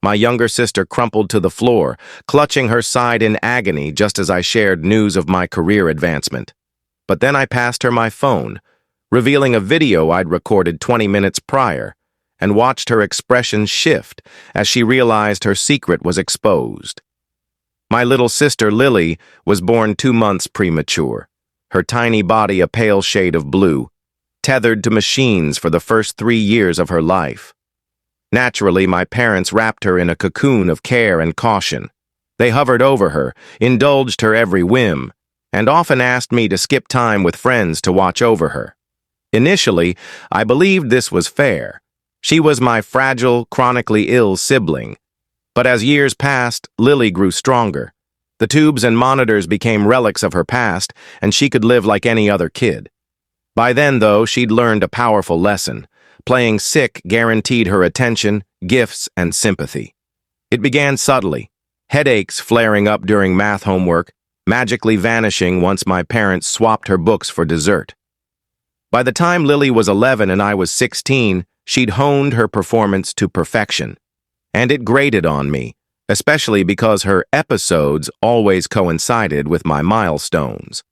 My younger sister crumpled to the floor, clutching her side in agony just as I shared news of my career advancement. But then I passed her my phone, revealing a video I'd recorded 20 minutes prior, and watched her expression shift as she realized her secret was exposed. My little sister, Lily, was born 2 months premature, her tiny body a pale shade of blue, tethered to machines for the first 3 years of her life. Naturally, my parents wrapped her in a cocoon of care and caution. They hovered over her, indulged her every whim, and often asked me to skip time with friends to watch over her. Initially, I believed this was fair. She was my fragile, chronically ill sibling. But as years passed, Lily grew stronger. The tubes and monitors became relics of her past, and she could live like any other kid. By then, though, she'd learned a powerful lesson. Playing sick guaranteed her attention, gifts, and sympathy. It began subtly, headaches flaring up during math homework, magically vanishing once my parents swapped her books for dessert. By the time Lily was 11 and I was 16, she'd honed her performance to perfection. And it grated on me, especially because her episodes always coincided with my milestones.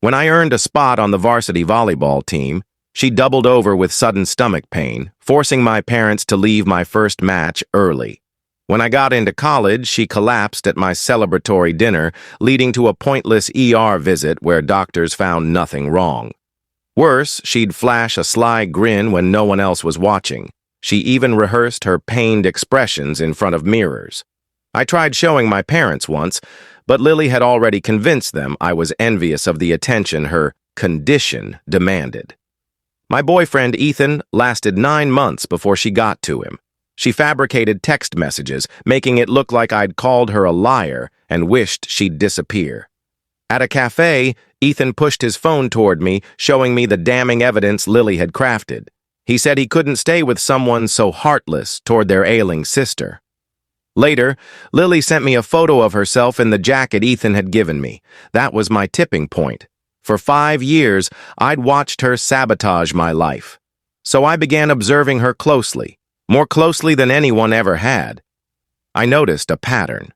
When I earned a spot on the varsity volleyball team, she doubled over with sudden stomach pain, forcing my parents to leave my first match early. When I got into college, she collapsed at my celebratory dinner, leading to a pointless ER visit where doctors found nothing wrong. Worse, she'd flash a sly grin when no one else was watching. She even rehearsed her pained expressions in front of mirrors. I tried showing my parents once, but Lily had already convinced them I was envious of the attention her condition demanded. My boyfriend, Ethan, lasted 9 months before she got to him. She fabricated text messages, making it look like I'd called her a liar and wished she'd disappear. At a cafe, Ethan pushed his phone toward me, showing me the damning evidence Lily had crafted. He said he couldn't stay with someone so heartless toward their ailing sister. Later, Lily sent me a photo of herself in the jacket Ethan had given me. That was my tipping point. For 5 years, I'd watched her sabotage my life. So I began observing her closely, more closely than anyone ever had. I noticed a pattern.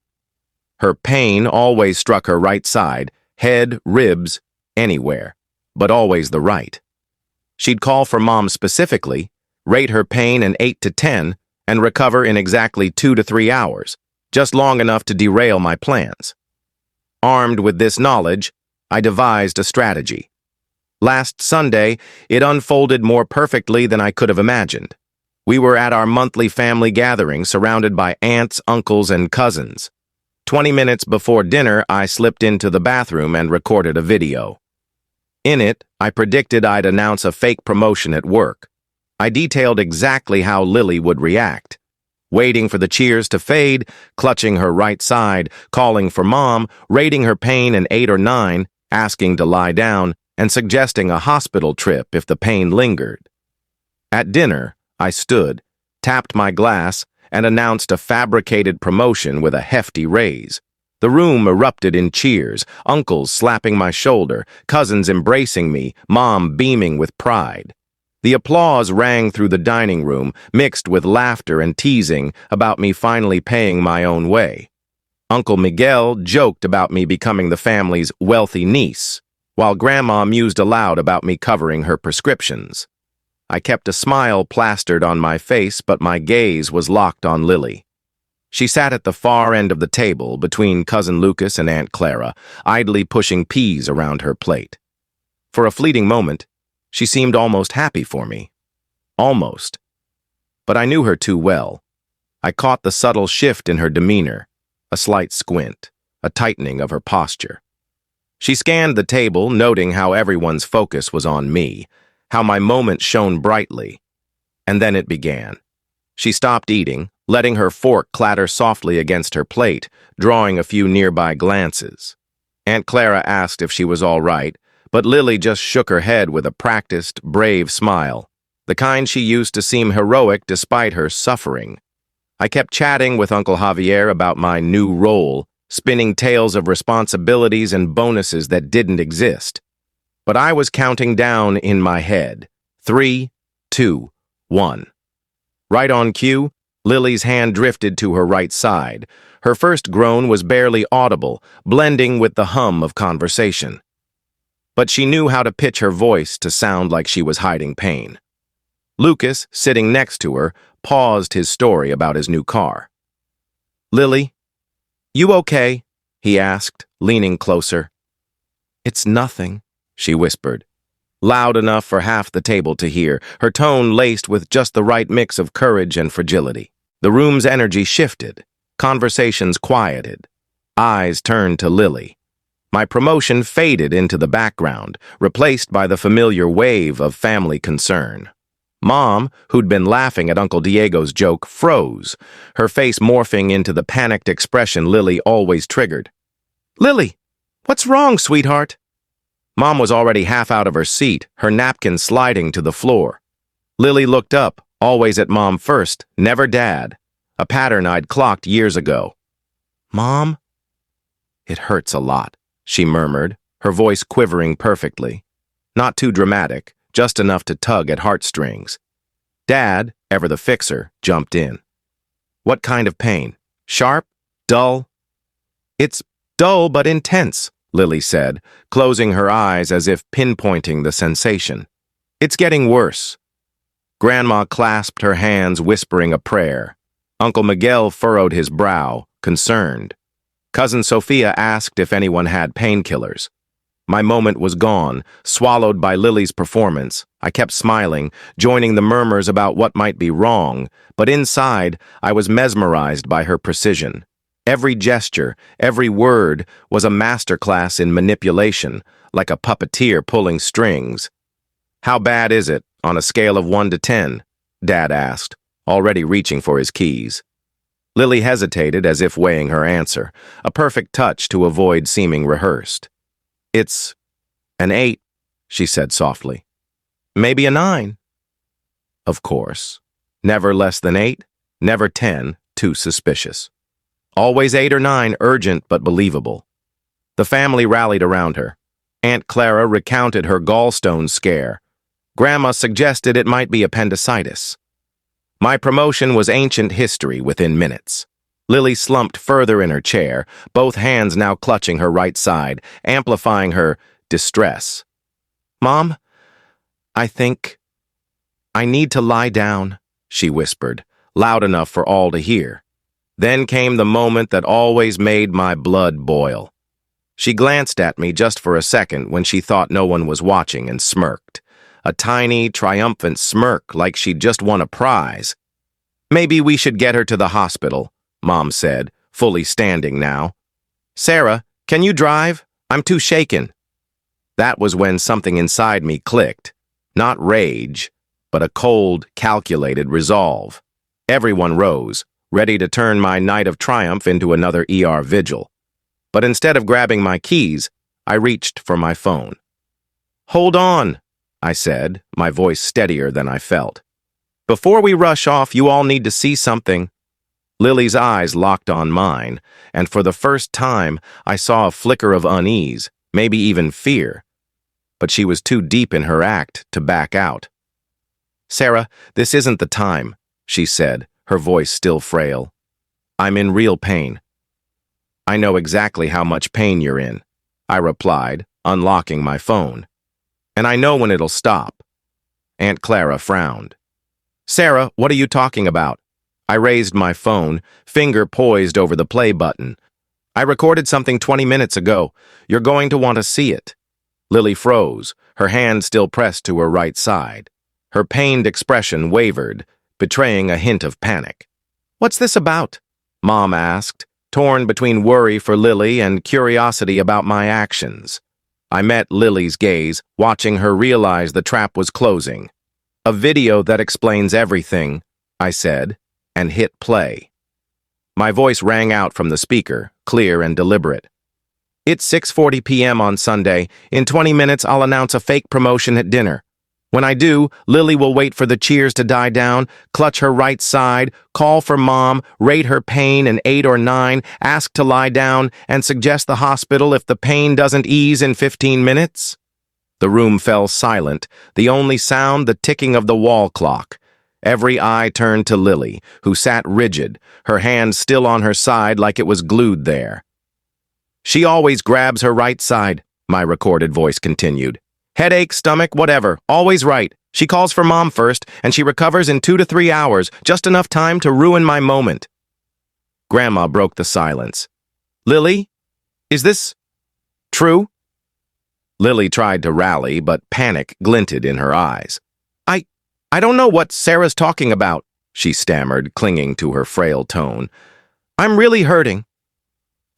Her pain always struck her right side, head, ribs, anywhere, but always the right. She'd call for Mom specifically, rate her pain an 8 to 10, and recover in exactly 2 to 3 hours, just long enough to derail my plans. Armed with this knowledge, I devised a strategy. Last Sunday, it unfolded more perfectly than I could have imagined. We were at our monthly family gathering surrounded by aunts, uncles, and cousins. 20 minutes before dinner, I slipped into the bathroom and recorded a video. In it, I predicted I'd announce a fake promotion at work. I detailed exactly how Lily would react. Waiting for the cheers to fade, clutching her right side, calling for Mom, rating her pain an 8 or 9, asking to lie down, and suggesting a hospital trip if the pain lingered. At dinner, I stood, tapped my glass, and announced a fabricated promotion with a hefty raise. The room erupted in cheers, uncles slapping my shoulder, cousins embracing me, Mom beaming with pride. The applause rang through the dining room, mixed with laughter and teasing about me finally paying my own way. Uncle Miguel joked about me becoming the family's wealthy niece, while Grandma mused aloud about me covering her prescriptions. I kept a smile plastered on my face, but my gaze was locked on Lily. She sat at the far end of the table between Cousin Lucas and Aunt Clara, idly pushing peas around her plate. For a fleeting moment, she seemed almost happy for me. Almost. But I knew her too well. I caught the subtle shift in her demeanor, a slight squint, a tightening of her posture. She scanned the table, noting how everyone's focus was on me, how my moment shone brightly. And then it began. She stopped eating, letting her fork clatter softly against her plate, drawing a few nearby glances. Aunt Clara asked if she was all right, but Lily just shook her head with a practiced, brave smile, the kind she used to seem heroic despite her suffering. I kept chatting with Uncle Javier about my new role, spinning tales of responsibilities and bonuses that didn't exist. But I was counting down in my head. 3, 2, 1. Right on cue, Lily's hand drifted to her right side. Her first groan was barely audible, blending with the hum of conversation. But she knew how to pitch her voice to sound like she was hiding pain. Lucas, sitting next to her, paused his story about his new car. "Lily, you okay?" he asked, leaning closer. "It's nothing," she whispered, loud enough for half the table to hear, her tone laced with just the right mix of courage and fragility. The room's energy shifted, conversations quieted, eyes turned to Lily. My promotion faded into the background, replaced by the familiar wave of family concern. Mom, who'd been laughing at Uncle Diego's joke, froze, her face morphing into the panicked expression Lily always triggered. "Lily, what's wrong, sweetheart?" Mom was already half out of her seat, her napkin sliding to the floor. Lily looked up, always at Mom first, never Dad, a pattern I'd clocked years ago. "Mom?" "It hurts a lot," she murmured, her voice quivering perfectly. Not too dramatic, just enough to tug at heartstrings. Dad, ever the fixer, jumped in. "What kind of pain? Sharp? Dull?" "It's dull but intense," Lily said, closing her eyes as if pinpointing the sensation. "It's getting worse." Grandma clasped her hands, whispering a prayer. Uncle Miguel furrowed his brow, concerned. Cousin Sophia asked if anyone had painkillers. My moment was gone, swallowed by Lily's performance. I kept smiling, joining the murmurs about what might be wrong, but inside, I was mesmerized by her precision. Every gesture, every word was a masterclass in manipulation, like a puppeteer pulling strings. "How bad is it, on a scale of 1 to 10? Dad asked, already reaching for his keys. Lily hesitated as if weighing her answer, a perfect touch to avoid seeming rehearsed. "It's an 8, she said softly. "Maybe a 9. Of course. Never less than 8, never 10, too suspicious. Always 8 or 9, urgent but believable. The family rallied around her. Aunt Clara recounted her gallstone scare. Grandma suggested it might be appendicitis. My promotion was ancient history within minutes. Lily slumped further in her chair, both hands now clutching her right side, amplifying her distress. "Mom, I think I need to lie down," she whispered, loud enough for all to hear. Then came the moment that always made my blood boil. She glanced at me just for a second when she thought no one was watching and smirked. A tiny, triumphant smirk like she'd just won a prize. "Maybe we should get her to the hospital," Mom said, fully standing now. "Sarah, can you drive? I'm too shaken." That was when something inside me clicked. Not rage, but a cold, calculated resolve. Everyone rose, ready to turn my night of triumph into another ER vigil. But instead of grabbing my keys, I reached for my phone. "Hold on," I said, my voice steadier than I felt. "Before we rush off, you all need to see something." Lily's eyes locked on mine, and for the first time, I saw a flicker of unease, maybe even fear. But she was too deep in her act to back out. "Sarah, this isn't the time," she said, her voice still frail. "I'm in real pain." "I know exactly how much pain you're in," I replied, unlocking my phone. "And I know when it'll stop." Aunt Clara frowned. "Sarah, what are you talking about?" I raised my phone, finger poised over the play button. "I recorded something 20 minutes ago. You're going to want to see it." Lily froze, her hand still pressed to her right side. Her pained expression wavered, betraying a hint of panic. "What's this about?" Mom asked, torn between worry for Lily and curiosity about my actions. I met Lily's gaze, watching her realize the trap was closing. "A video that explains everything," I said, and hit play. My voice rang out from the speaker, clear and deliberate. "It's 6:40 p.m. on Sunday. In 20 minutes, I'll announce a fake promotion at dinner. When I do, Lily will wait for the cheers to die down, clutch her right side, call for Mom, rate her pain an 8 or 9, ask to lie down, and suggest the hospital if the pain doesn't ease in 15 minutes. The room fell silent, the only sound the ticking of the wall clock. Every eye turned to Lily, who sat rigid, her hand still on her side like it was glued there. She always grabs her right side, my recorded voice continued. Headache, stomach, whatever, always right. She calls for Mom first, and she recovers in 2 to 3 hours, just enough time to ruin my moment. Grandma broke the silence. Lily, is this true? Lily tried to rally, but panic glinted in her eyes. I don't know what Sarah's talking about, she stammered, clinging to her frail tone. I'm really hurting.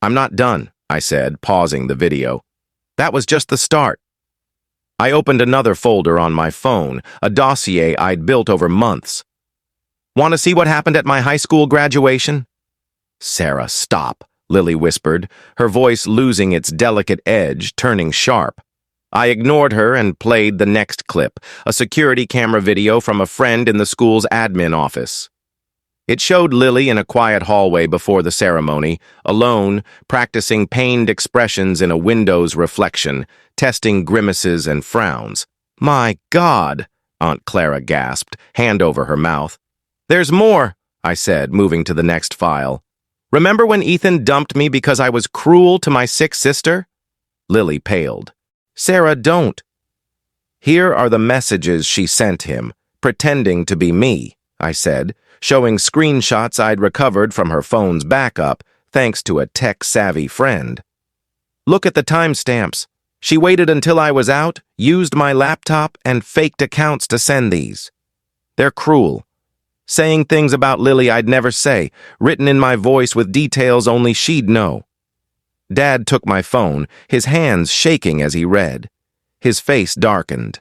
I'm not done, I said, pausing the video. That was just the start. I opened another folder on my phone, a dossier I'd built over months. Want to see what happened at my high school graduation? Sarah, stop, Lily whispered, her voice losing its delicate edge, turning sharp. I ignored her and played the next clip, a security camera video from a friend in the school's admin office. It showed Lily in a quiet hallway before the ceremony, alone, practicing pained expressions in a window's reflection, testing grimaces and frowns. My God, Aunt Clara gasped, hand over her mouth. There's more, I said, moving to the next file. Remember when Ethan dumped me because I was cruel to my sick sister? Lily paled. Sarah, don't. Here are the messages she sent him, pretending to be me, I said, showing screenshots I'd recovered from her phone's backup, thanks to a tech-savvy friend. Look at the timestamps. She waited until I was out, used my laptop, and faked accounts to send these. They're cruel. Saying things about Lily I'd never say, written in my voice with details only she'd know. Dad took my phone, his hands shaking as he read. His face darkened.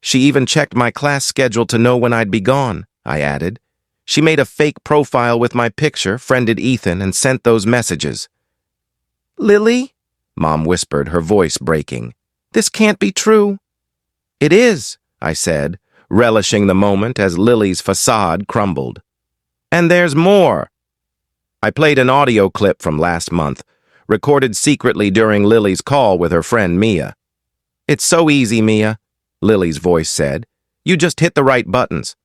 She even checked my class schedule to know when I'd be gone, I added. She made a fake profile with my picture, friended Ethan, and sent those messages. Lily? Mom whispered, her voice breaking. This can't be true. It is, I said, relishing the moment as Lily's facade crumbled. And there's more. I played an audio clip from last month, recorded secretly during Lily's call with her friend Mia. It's so easy, Mia, Lily's voice said. You just hit the right buttons.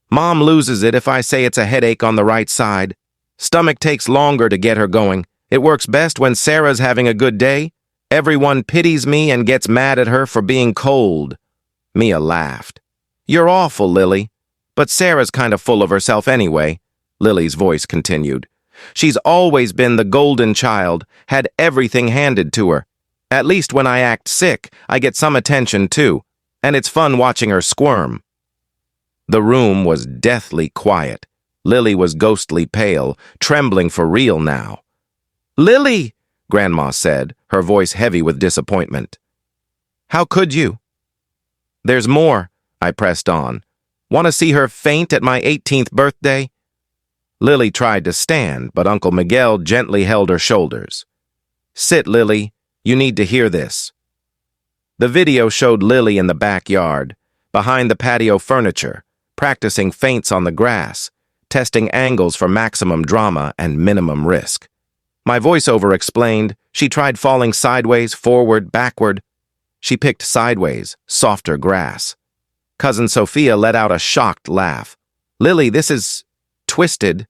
Mom loses it if I say it's a headache on the right side. Stomach takes longer to get her going. It works best when Sarah's having a good day. Everyone pities me and gets mad at her for being cold. Mia laughed. You're awful, Lily. But Sarah's kind of full of herself anyway, Lily's voice continued. She's always been the golden child, had everything handed to her. At least when I act sick, I get some attention too, and it's fun watching her squirm. The room was deathly quiet. Lily was ghostly pale, trembling for real now. Lily, Grandma said, her voice heavy with disappointment. How could you? There's more, I pressed on. Want to see her faint at my 18th birthday? Lily tried to stand, but Uncle Miguel gently held her shoulders. Sit, Lily. You need to hear this. The video showed Lily in the backyard, behind the patio furniture, practicing feints on the grass, testing angles for maximum drama and minimum risk. My voiceover explained she tried falling sideways, forward, backward. She picked sideways, softer grass. Cousin Sophia let out a shocked laugh. Lily, this is twisted.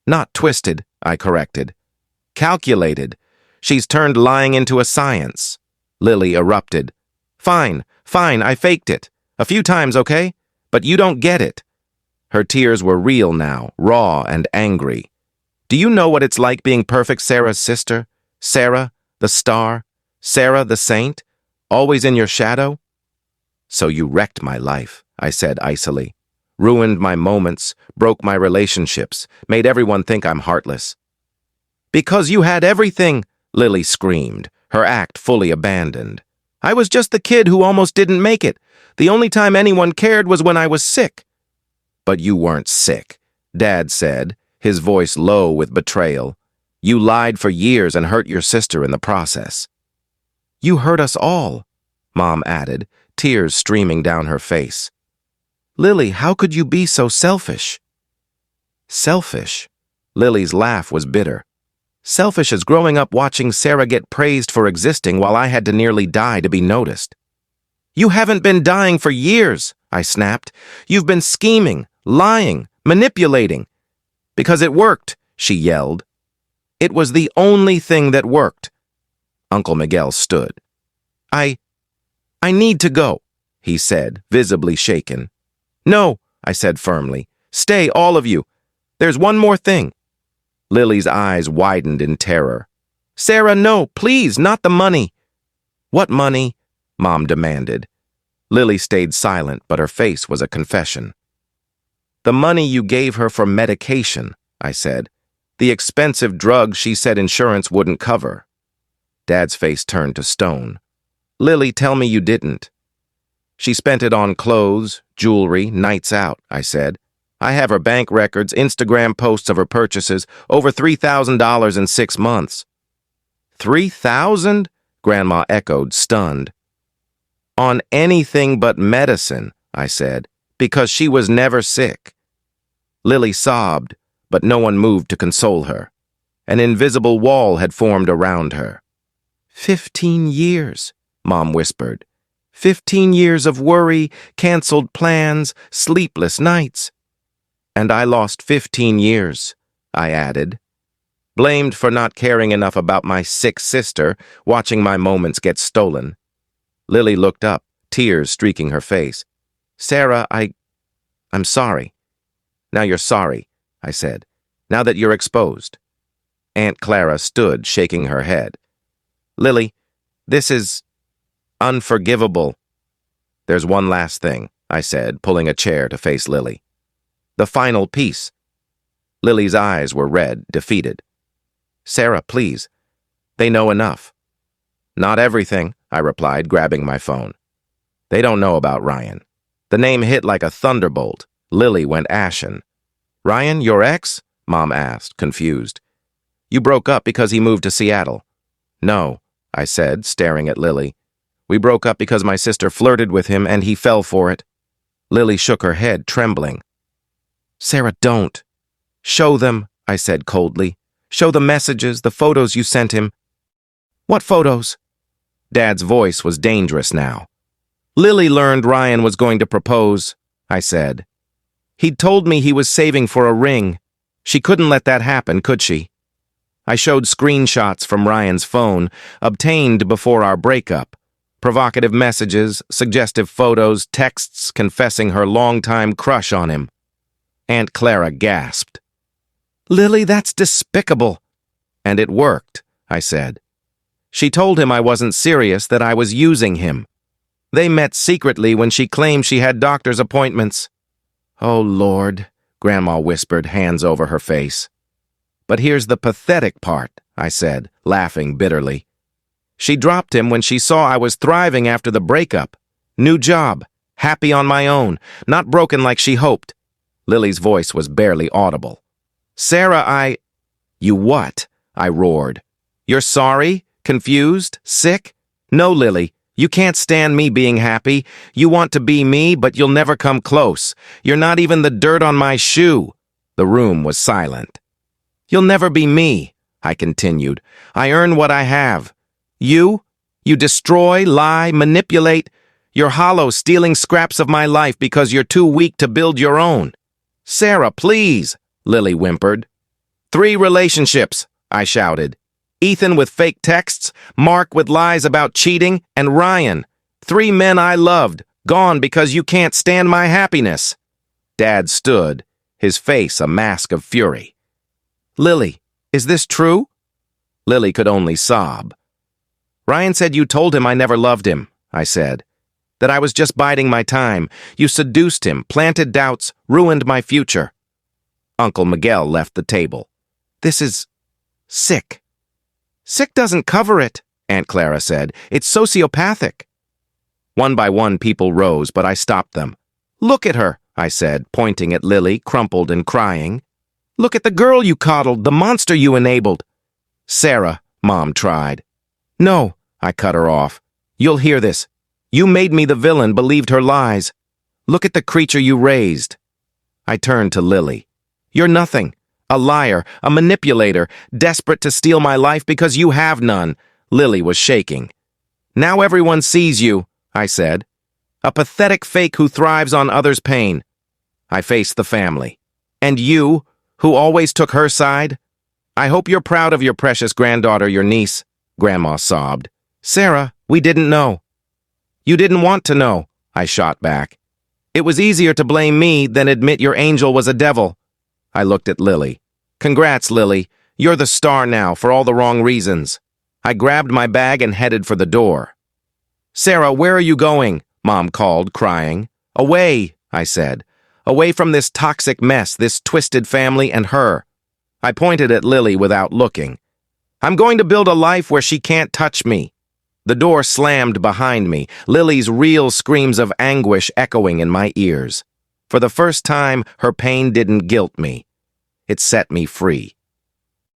Not twisted, I corrected. Calculated. She's turned lying into a science. Lily erupted. Fine, I faked it. A few times, okay? But you don't get it. Her tears were real now, raw and angry. Do you know what it's like being perfect Sarah's sister? Sarah, the star? Sarah, the saint? Always in your shadow? So you wrecked my life, I said icily. Ruined my moments, broke my relationships, made everyone think I'm heartless. Because you had everything, Lily screamed, her act fully abandoned. I was just the kid who almost didn't make it. The only time anyone cared was when I was sick. But you weren't sick, Dad said, his voice low with betrayal. You lied for years and hurt your sister in the process. You hurt us all, Mom added, tears streaming down her face. Lily, how could you be so selfish? Selfish? Lily's laugh was bitter. Selfish as growing up watching Sarah get praised for existing while I had to nearly die to be noticed. You haven't been dying for years, I snapped. You've been scheming, lying, manipulating. Because it worked, she yelled. It was the only thing that worked. Uncle Miguel stood. I need to go, he said, visibly shaken. No, I said firmly. Stay, all of you. There's one more thing. Lily's eyes widened in terror. Sarah, no, please, not the money. What money? Mom demanded. Lily stayed silent, but her face was a confession. The money you gave her for medication, I said. The expensive drugs she said insurance wouldn't cover. Dad's face turned to stone. Lily, tell me you didn't. She spent it on clothes, jewelry, nights out, I said. I have her bank records, Instagram posts of her purchases, over $3,000 in 6 months. 3,000? Grandma echoed, stunned. On anything but medicine, I said, because she was never sick. Lily sobbed, but no one moved to console her. An invisible wall had formed around her. 15 years, Mom whispered. 15 years of worry, canceled plans, sleepless nights. And I lost 15 years, I added. Blamed for not caring enough about my sick sister, watching my moments get stolen. Lily looked up, tears streaking her face. Sarah, I'm sorry. Now you're sorry, I said. Now that you're exposed. Aunt Clara stood, shaking her head. Lily, this is unforgivable. There's one last thing, I said, pulling a chair to face Lily. The final piece. Lily's eyes were red, defeated. Sarah, please. They know enough. Not everything, I replied, grabbing my phone. They don't know about Ryan. The name hit like a thunderbolt. Lily went ashen. Ryan, your ex? Mom asked, confused. You broke up because he moved to Seattle. No, I said, staring at Lily. We broke up because my sister flirted with him and he fell for it. Lily shook her head, trembling. Sarah, don't. Show them, I said coldly. Show the messages, the photos you sent him. What photos? Dad's voice was dangerous now. Lily learned Ryan was going to propose, I said. He'd told me he was saving for a ring. She couldn't let that happen, could she? I showed screenshots from Ryan's phone, obtained before our breakup. Provocative messages, suggestive photos, texts confessing her longtime crush on him. Aunt Clara gasped. Lily, that's despicable. And it worked, I said. She told him I wasn't serious, that I was using him. They met secretly when she claimed she had doctor's appointments. Oh, Lord, Grandma whispered, hands over her face. But here's the pathetic part, I said, laughing bitterly. She dropped him when she saw I was thriving after the breakup. New job, happy on my own, not broken like she hoped. Lily's voice was barely audible. Sarah, You what? I roared. You're sorry? Confused? Sick? No, Lily. You can't stand me being happy. You want to be me, but you'll never come close. You're not even the dirt on my shoe. The room was silent. You'll never be me, I continued. I earn what I have. You destroy, lie, manipulate. You're hollow, stealing scraps of my life because you're too weak to build your own. Sarah, please, Lily whimpered. 3 relationships, I shouted. Ethan with fake texts, Mark with lies about cheating, and Ryan. 3 men I loved, gone because you can't stand my happiness. Dad stood, his face a mask of fury. Lily, is this true? Lily could only sob. Ryan said you told him I never loved him, I said. That I was just biding my time. You seduced him, planted doubts, ruined my future. Uncle Miguel left the table. This is sick. Sick doesn't cover it, Aunt Clara said. It's sociopathic. One by one, people rose, but I stopped them. Look at her, I said, pointing at Lily, crumpled and crying. Look at the girl you coddled, the monster you enabled. Sarah, Mom tried. No, I cut her off. You'll hear this. You made me the villain, believed her lies. Look at the creature you raised. I turned to Lily. You're nothing. A liar, a manipulator, desperate to steal my life because you have none. Lily was shaking. Now everyone sees you, I said. A pathetic fake who thrives on others' pain. I faced the family. And you, who always took her side? I hope you're proud of your precious granddaughter, your niece, Grandma sobbed. Sarah, we didn't know. You didn't want to know, I shot back. It was easier to blame me than admit your angel was a devil. I looked at Lily. Congrats, Lily. You're the star now for all the wrong reasons. I grabbed my bag and headed for the door. Sarah, where are you going? Mom called, crying. Away, I said. Away from this toxic mess, this twisted family and her. I pointed at Lily without looking. I'm going to build a life where she can't touch me. The door slammed behind me, Lily's real screams of anguish echoing in my ears. For the first time, her pain didn't guilt me. It set me free.